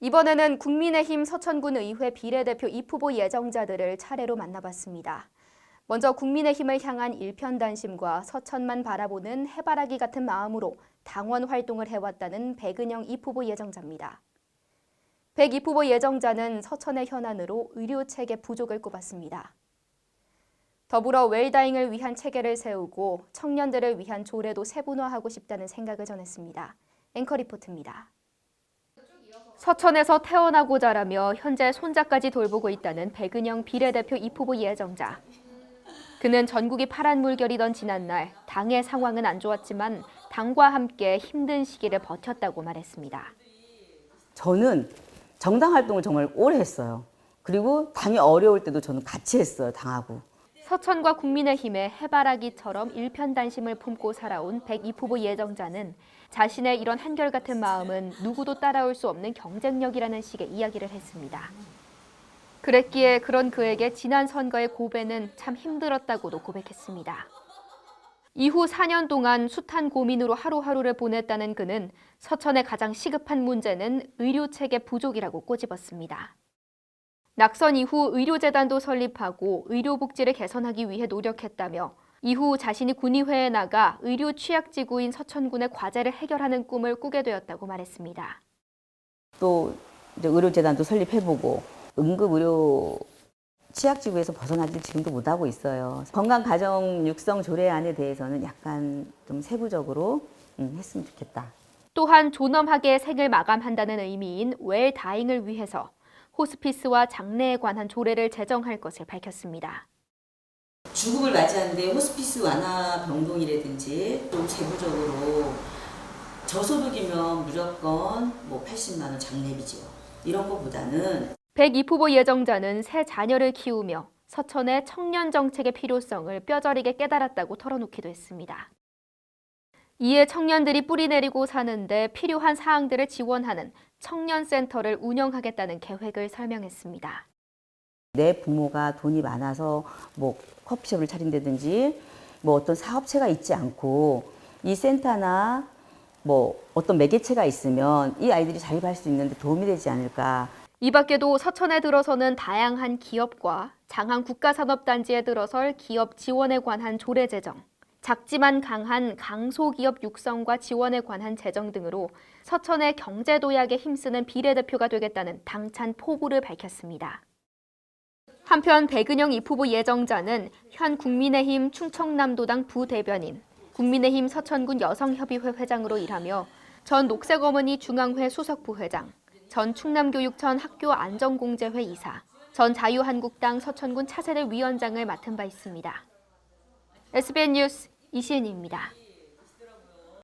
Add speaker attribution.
Speaker 1: 이번에는 국민의힘 서천군 의회 비례대표 입후보 예정자들을 차례로 만나봤습니다. 먼저 국민의힘을 향한 일편단심과 서천만 바라보는 해바라기 같은 마음으로 당원 활동을 해왔다는 백은영 입후보 예정자입니다. 백 입후보 예정자는 서천의 현안으로 의료체계 부족을 꼽았습니다. 더불어 웰다잉을 위한 체계를 세우고 청년들을 위한 조례도 세분화하고 싶다는 생각을 전했습니다. 앵커 리포트입니다. 서천에서 태어나고 자라며 현재 손자까지 돌보고 있다는 백은영 비례대표 입후보 예정자. 그는 전국이 파란 물결이던 지난날 당의 상황은 안 좋았지만 당과 함께 힘든 시기를 버텼다고 말했습니다.
Speaker 2: 저는 정당 활동을 정말 오래 했어요. 그리고 당이 어려울 때도 저는 같이 했어요, 당하고.
Speaker 1: 서천과 국민의힘의 해바라기처럼 일편단심을 품고 살아온 백 입후보 예정자는 자신의 이런 한결같은 마음은 누구도 따라올 수 없는 경쟁력이라는 식의 이야기를 했습니다. 그랬기에 그런 그에게 지난 선거의 고배는 참 힘들었다고도 고백했습니다. 이후 4년 동안 숱한 고민으로 하루하루를 보냈다는 그는 서천의 가장 시급한 문제는 의료체계 부족이라고 꼬집었습니다. 낙선 이후 의료재단도 설립하고 의료복지를 개선하기 위해 노력했다며 이후 자신이 군의회에 나가 의료 취약지구인 서천군의 과제를 해결하는 꿈을 꾸게 되었다고 말했습니다.
Speaker 2: 또 이제 의료재단도 설립해보고 응급의료 취약지구에서 벗어나지 지금도 못하고 있어요. 건강가정 육성 조례안에 대해서는 약간 좀 세부적으로 했으면 좋겠다.
Speaker 1: 또한 존엄하게 생을 마감한다는 의미인 웰다잉을 위해서 호스피스와 장례에 관한 조례를 제정할 것을 밝혔습니다.
Speaker 2: 죽음을 맞이하는데 호스피스 완화 병동이라든지 또 세부적으로 저소득이면 무조건 80만 원 장례비죠. 이런 것보다는
Speaker 1: 백 입후보 예정자는 새 자녀를 키우며 서천의 청년 정책의 필요성을 뼈저리게 깨달았다고 털어놓기도 했습니다. 이에 청년들이 뿌리 내리고 사는데 필요한 사항들을 지원하는 청년센터를 운영하겠다는 계획을 설명했습니다.
Speaker 2: 내 부모가 돈이 많아서 커피숍을 차린다든지 어떤 사업체가 있지 않고 이 센터나 어떤 매개체가 있으면 이 아이들이 자립할 수 있는데 도움이 되지 않을까.
Speaker 1: 이 밖에도 서천에 들어서는 다양한 기업과 장항 국가산업단지에 들어설 기업 지원에 관한 조례 제정, 작지만 강한 강소기업 육성과 지원에 관한 제정 등으로 서천의 경제 도약에 힘쓰는 비례대표가 되겠다는 당찬 포부를 밝혔습니다. 한편 백은영 입후보 예정자는 현 국민의힘 충청남도당 부대변인, 국민의힘 서천군 여성협의회 회장으로 일하며 전 녹색어머니 중앙회 수석부회장, 전 충남교육청 학교안전공제회 이사, 전 자유한국당 서천군 차세대 위원장을 맡은 바 있습니다. SBN 뉴스 이시은입니다.